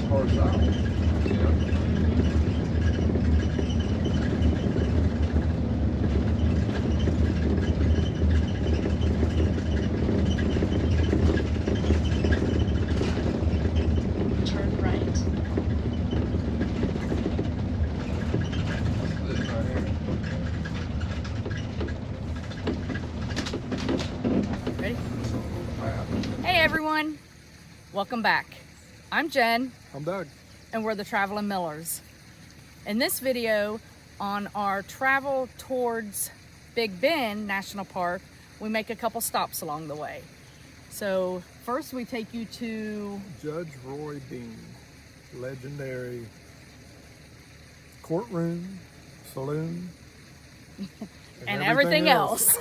far south. Yeah. Turn right. This right here. Ready? Map. Hey everyone, welcome back. I'm Jen, I'm Doug. and we're the Traveling Millers. In this video, on our travel towards Big Bend National Park, we make a couple stops along the way. So first we take you to Judge Roy Bean, legendary courtroom, saloon, and everything else.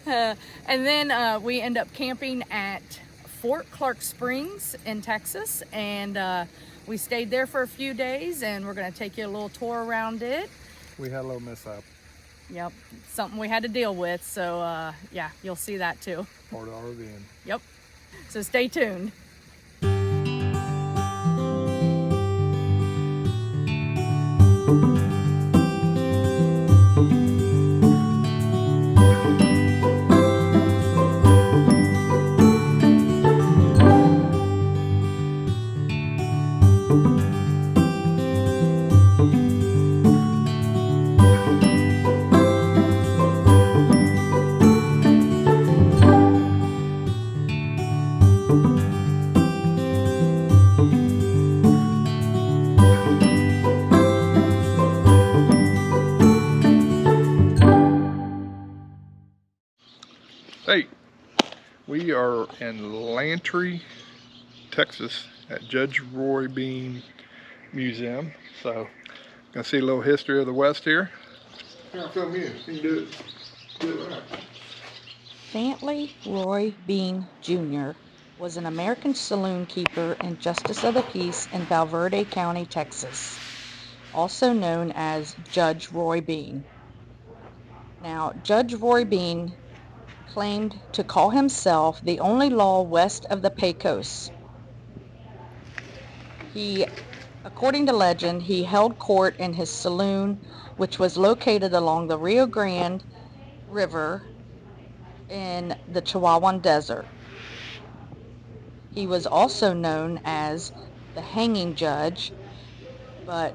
And then we end up camping at Fort Clark Springs in Texas, and we stayed there for a few days, and we're going to take you a little tour around it. We had a little mishap, Yep, something we had to deal with, so yeah, you'll see that too. part of our RVing. Yep, so stay tuned. Hey, we are in Lantry, Texas at Judge Roy Bean Museum. So, gonna see a little history of the West here. I'll film you. You can do it. Do it right. Fantley Roy Bean Jr. was an American saloon keeper and justice of the peace in Valverde County, Texas, also known as Judge Roy Bean. Now, Judge Roy Bean claimed to call himself the only law west of the Pecos. According to legend, he held court in his saloon, which was located along the Rio Grande River in the Chihuahuan Desert. He was also known as the hanging judge, but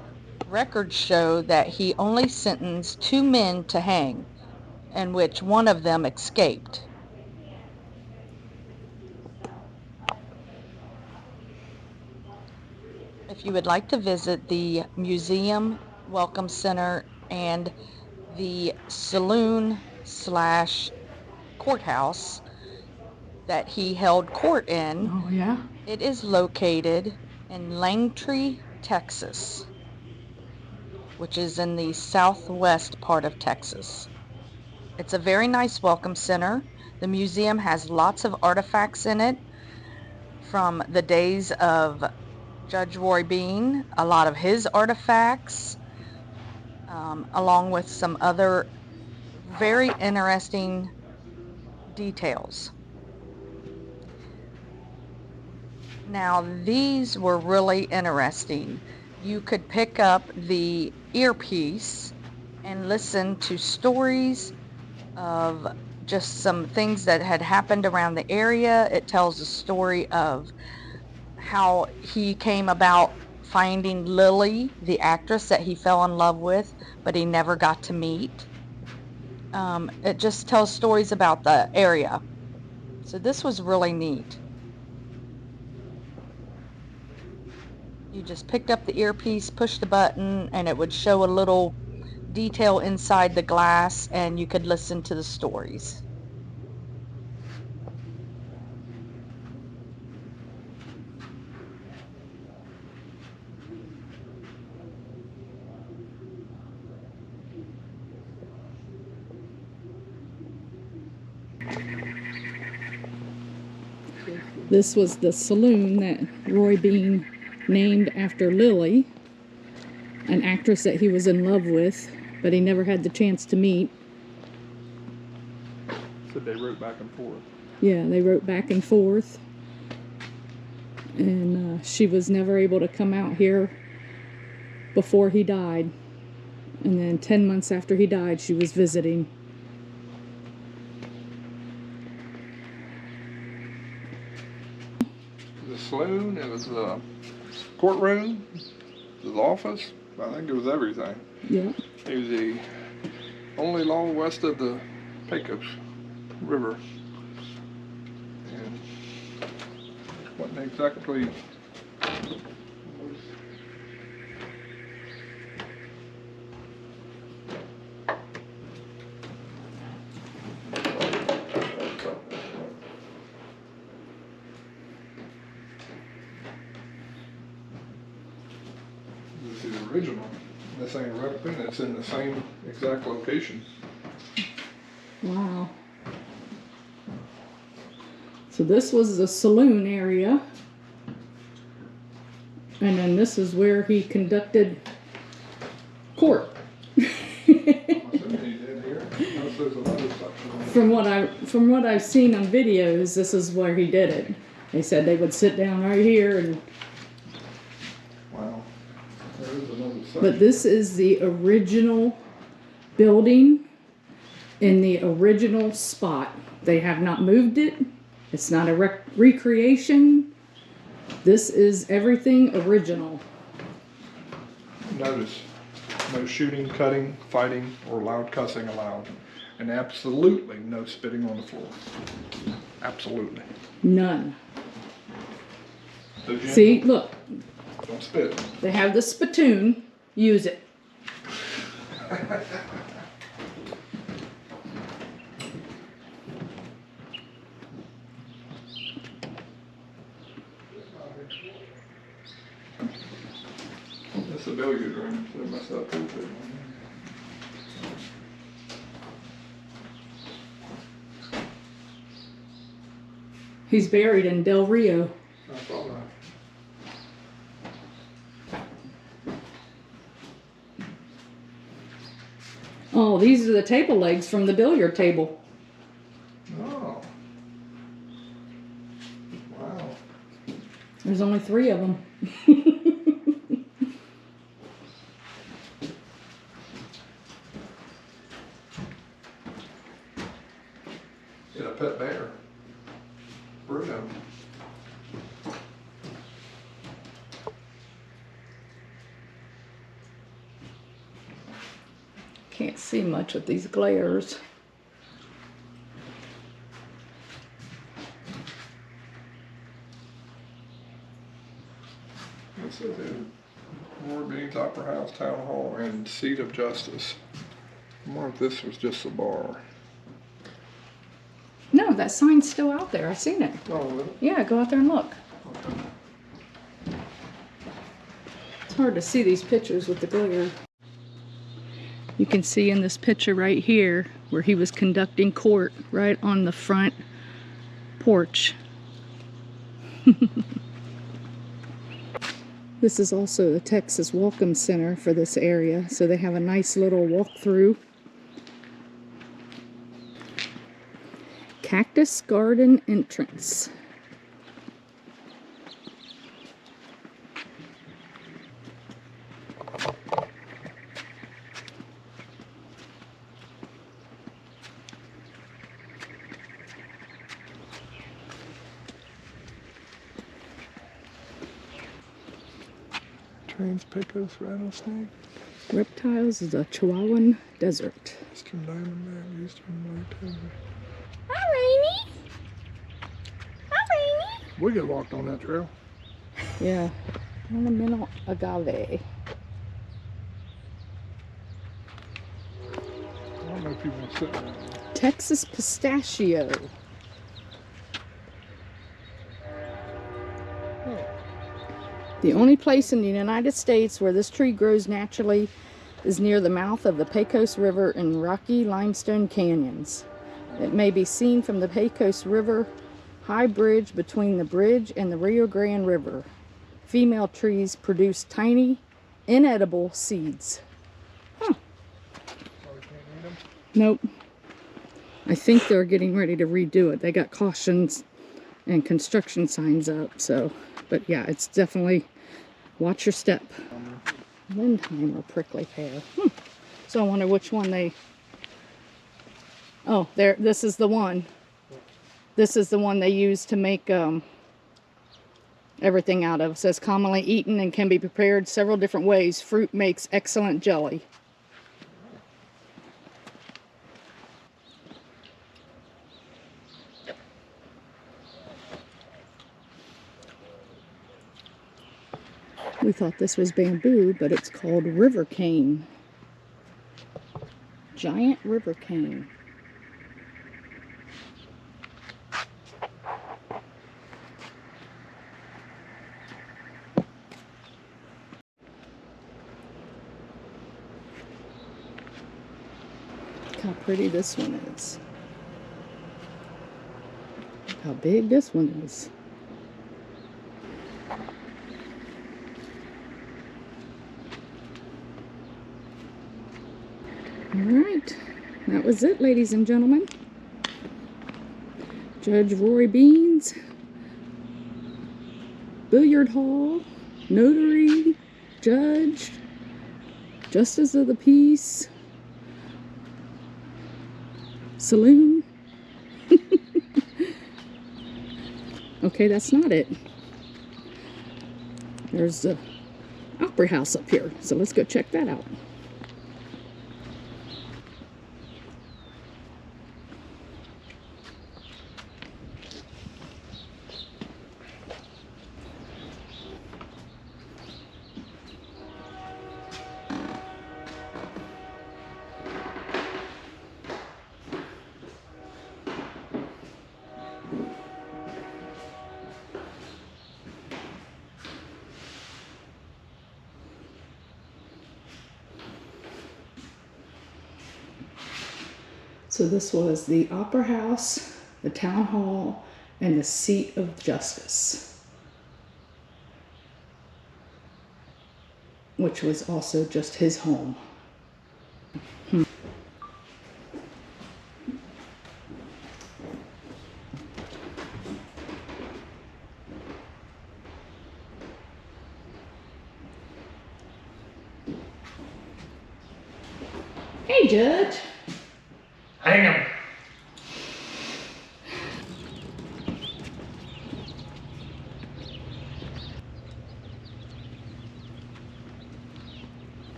records show that he only sentenced 2 men to hang, in which one of them escaped. If you would like to visit the museum, welcome center, and the saloon/courthouse that he held court in, Oh yeah? it is located in Lantry, Texas, which is in the southwest part of Texas. It's a very nice welcome center. The museum has lots of artifacts in it from the days of Judge Roy Bean, a lot of his artifacts, along with some other very interesting details. Now, these were really interesting. You could pick up the earpiece and listen to stories of just some things that had happened around the area. It tells a story of how he came about finding Lily, the actress that he fell in love with, but he never got to meet. It just tells stories about the area. So this was really neat. You just picked up the earpiece, pushed the button, and it would show a little detail inside the glass, and you could listen to the stories. This was the saloon that Roy Bean named after Lily, an actress that he was in love with, but he never had the chance to meet. So they wrote back and forth. Yeah, they wrote back and forth. And she was never able to come out here before he died. And then 10 months after he died, she was visiting. The saloon, it was the courtroom, the office. I think it was everything. Yeah. It was the only law west of the Pecos River. And wasn't exactly this is the original. This ain't a replica, it's in the same exact location. Wow. So this was the saloon area. And then this is where he conducted court. From what I've seen on videos, this is where he did it. They said they would sit down right here and Wow. There is another section. but this is the original building in the original spot. They have not moved it. It's not a recreation. This is everything original. Notice, no shooting, cutting, fighting, or loud cussing allowed. And absolutely no spitting on the floor. Absolutely. None. So, Jen, See, look, don't spit. they have the spittoon. Use it. That's the billiard room, so they messed up pool table. He's buried in Del Rio. I saw that. Oh, these are the table legs from the billiard table. Oh. Wow. There's only 3 of them. Get a pet bear. Bruno. Can't see much with these glares. This is it. More Beans Opera House, Town Hall, and Seat of Justice. I wonder if this was just a bar. No, that sign's still out there. I've seen it. Oh, really? Yeah, go out there and look. Okay. It's hard to see these pictures with the glare. You can see in this picture right here where he was conducting court right on the front porch. This is also the Texas Welcome Center for this area, so they have a nice little walkthrough. Cactus Garden entrance. Trains, Pecos, rattlesnake. Reptiles is the Chihuahuan Desert. Eastern Diamondback, Eastern White-tailed. Hi, Rainy. Hi, Rainy. We get walked on that trail. Yeah, ornamental agave. I don't know if you want to sit in that. Texas pistachio. The only place in the United States where this tree grows naturally is near the mouth of the Pecos River in rocky limestone canyons. It may be seen from the Pecos River high bridge between the bridge and the Rio Grande River. Female trees produce tiny, inedible seeds. Huh. Probably can't eat them. Nope. I think they're getting ready to redo it. They got cautions and construction signs up, so But yeah, it's definitely, watch your step. Lindheimer prickly pear. So I wonder which one they, oh, there, this is the one. This is the one they use to make everything out of. It says commonly eaten and can be prepared several different ways. Fruit makes excellent jelly. We thought this was bamboo, but it's called river cane. Giant river cane. Look how pretty this one is. Look how big this one is. Alright, that was it, ladies and gentlemen. Judge Roy Bean's billiard hall, notary, judge, justice of the peace, saloon. Okay, that's not it. There's the opera house up here, so let's go check that out. So this was the Opera House, the Town Hall, and the Seat of Justice, which was also just his home. Hey, Judge. Hang 'em.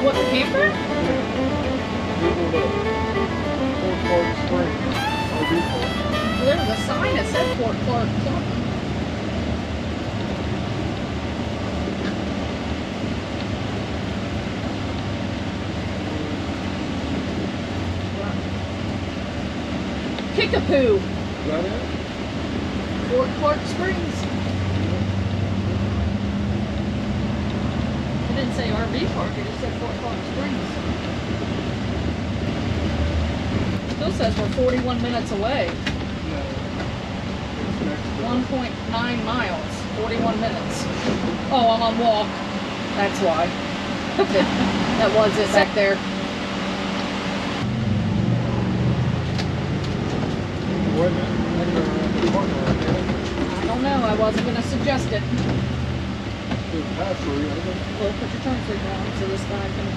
What, the camper? There was a sign that said Fort Clark Camping. Kickapoo. Is that it? Fort Clark Springs. It didn't say RV park, it just said Fort Clark Springs. Still says we're 41 minutes away. 1.9 miles, 41 minutes. Oh, I'm on walk. That's why. That was it back there. I don't know, I wasn't going to suggest it. Well, put your turn signal on so this guy can...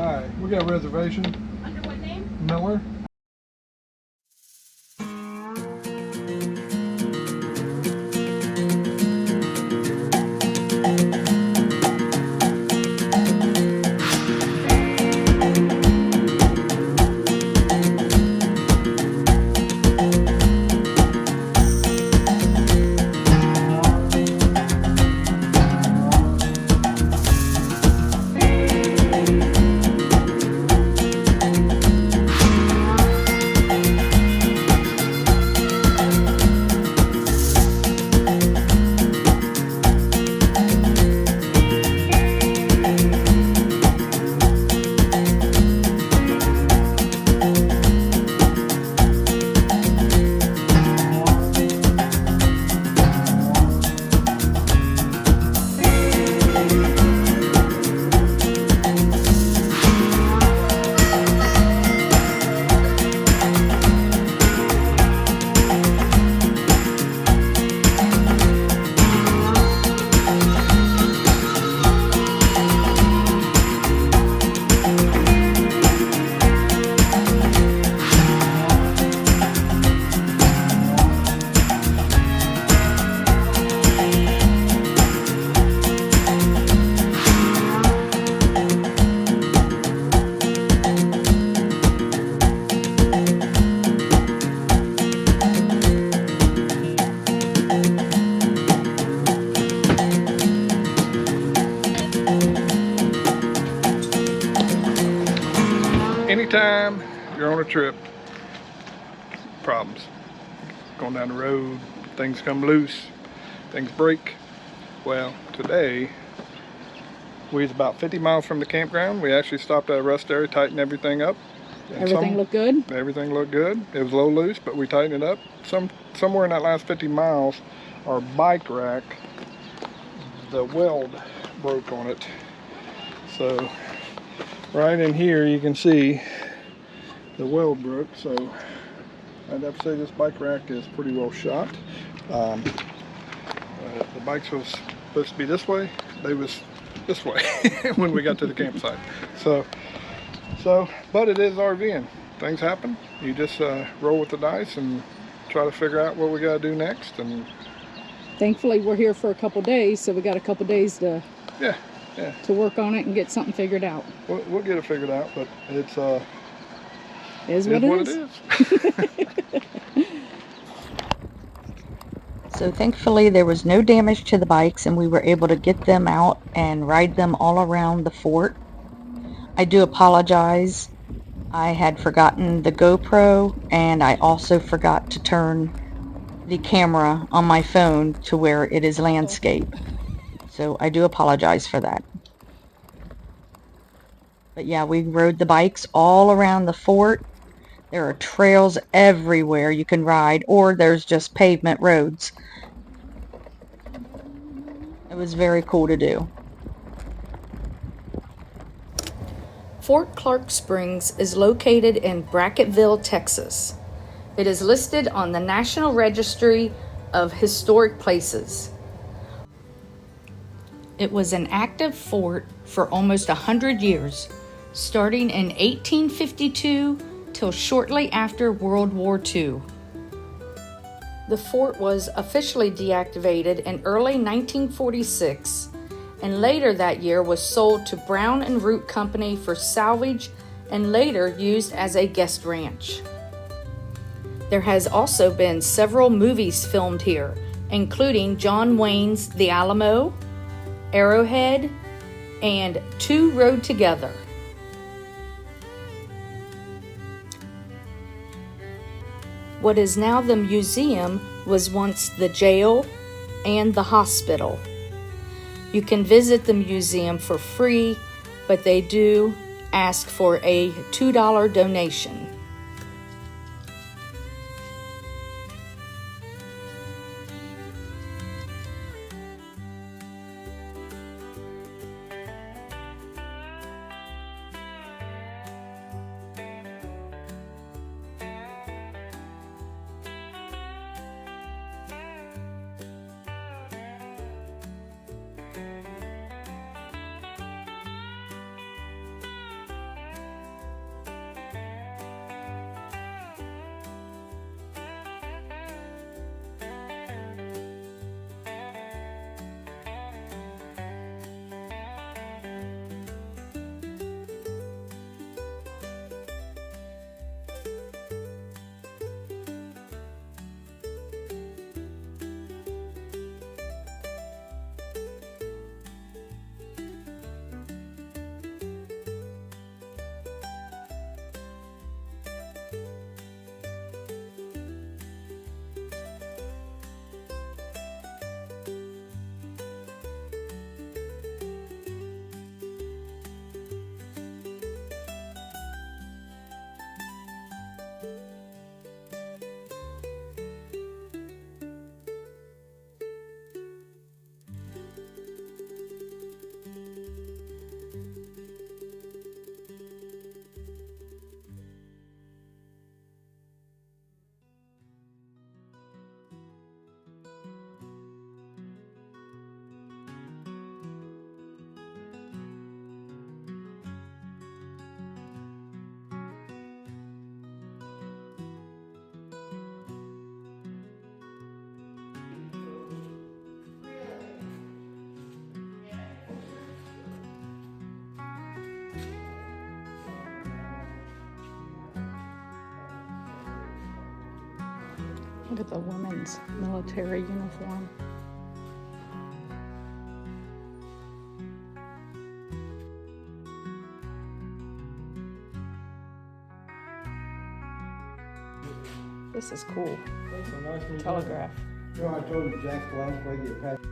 Hi, we got a reservation. Under what name? Miller. Anytime you're on a trip, problems. Going down the road, things come loose, things break. Well, today, we was about 50 miles from the campground. We actually stopped at a rest area, tightened everything up. And Everything looked good? Everything looked good. It was a little loose, but we tightened it up. Somewhere in that last 50 miles, our bike rack, the weld broke on it. So right in here you can see the weld broke, so I'd have to say this bike rack is pretty well shot. The bikes was supposed to be this way, they was this way when we got to the campsite. So but it is RVing. Things happen. You just roll with the dice and try to figure out what we got to do next. And thankfully we're here for a couple days, so we got a couple days to to work on it and get something figured out. We'll get it figured out, but it's is what it is. So thankfully there was no damage to the bikes and we were able to get them out and ride them all around the fort. I do apologize. I had forgotten the GoPro and I also forgot to turn the camera on my phone to where it is landscape. So I do apologize for that. But yeah, we rode the bikes all around the fort. There are trails everywhere you can ride, or there's just pavement roads. It was very cool to do. Fort Clark Springs is located in Brackettville, Texas. It is listed on the National Registry of Historic Places. It was an active fort for almost 100 years, starting in 1852 till shortly after World War II. The fort was officially deactivated in early 1946, and later that year was sold to Brown and Root Company for salvage and later used as a guest ranch. There has also been several movies filmed here, including John Wayne's The Alamo, Arrowhead, and Two Rode Together. What is now the museum was once the jail and the hospital. You can visit the museum for free, but they do ask for a $2 donation. Look at the women's military uniform. This is cool. Telegraph. You know, I told you Jack's the last way to get past.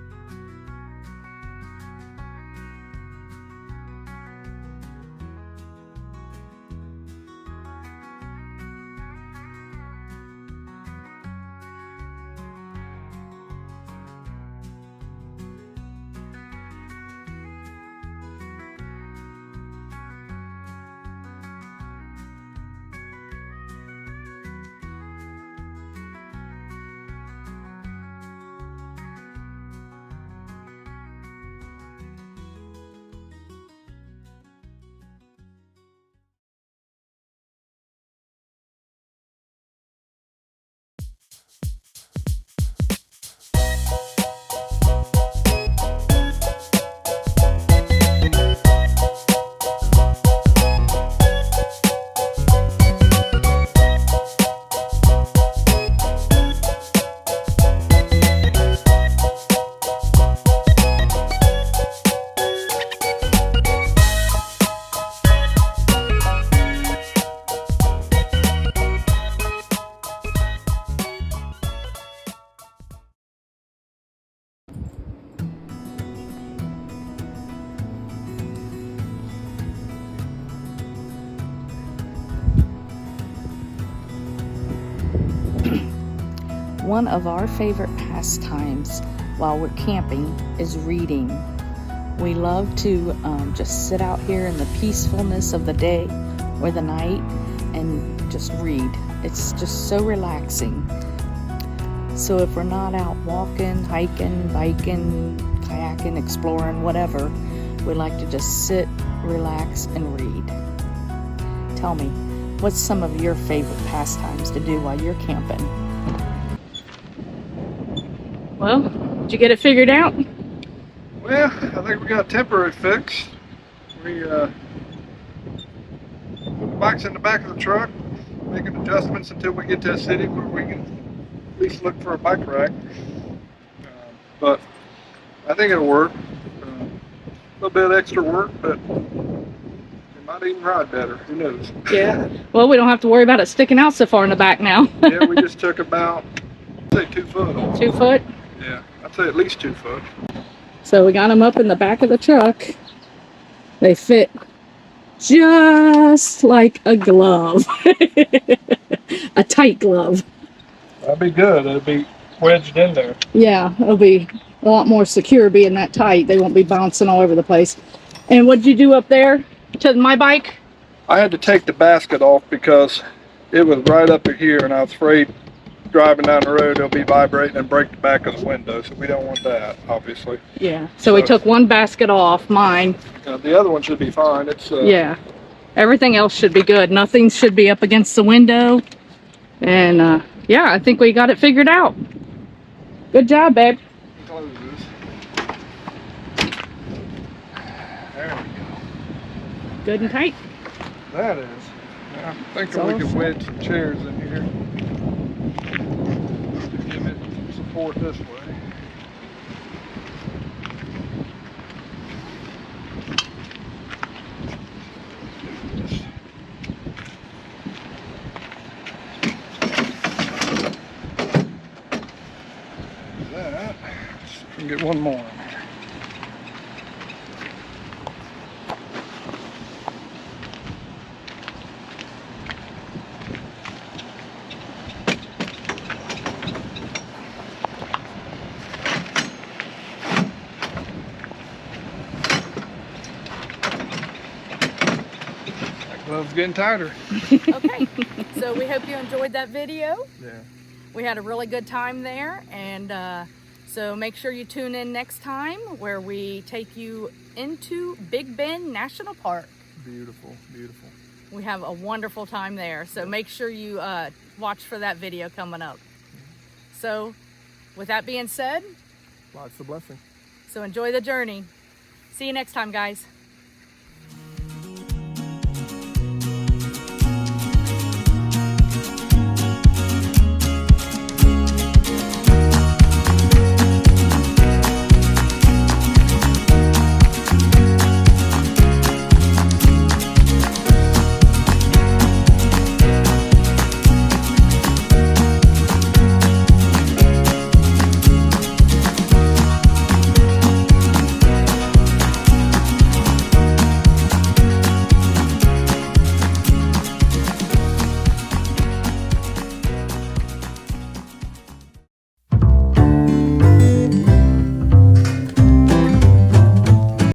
One of our favorite pastimes while we're camping is reading. We love to just sit out here in the peacefulness of the day or the night and just read. It's just so relaxing. So if we're not out walking, hiking, biking, kayaking, exploring, whatever, we like to just sit, relax, and read. Tell me, what's some of your favorite pastimes to do while you're camping? Well, did you get it figured out? Well, I think we got a temporary fix. We put the bikes in the back of the truck, making adjustments until we get to a city where we can at least look for a bike rack. But I think it'll work. A little bit extra work, but it might even ride better. Who knows? Yeah. Well, we don't have to worry about it sticking out so far in the back now. Yeah, we just took about, say, 2 foot off. 2 foot? Yeah, I'd say at least 2 foot. So we got them up in the back of the truck. They fit just like a glove. A tight glove. That'd be good. It'd be wedged in there. Yeah, it'll be a lot more secure being that tight. They won't be bouncing all over the place. And what'd you do up there to my bike? I had to take the basket off because it was right up here and I was afraid driving down the road it'll be vibrating and break the back of the window, so we don't want that, obviously. Yeah, so we took one basket off, mine. The other one should be fine. It's yeah, everything else should be good. Nothing should be up against the window. And yeah, I think we got it figured out. Good job, babe. closes. There we go. Good and tight. That is. I'm thinking we can wedge some chairs in here to give it support this way. That. Let's see if we can get one more in there. Glove's getting tighter. Okay, so we hope you enjoyed that video. Yeah. We had a really good time there, and so make sure you tune in next time where we take you into Big Bend National Park. Beautiful, beautiful. We have a wonderful time there, so make sure you watch for that video coming up. So with that being said, Lots of blessing. so enjoy the journey. See you next time, guys.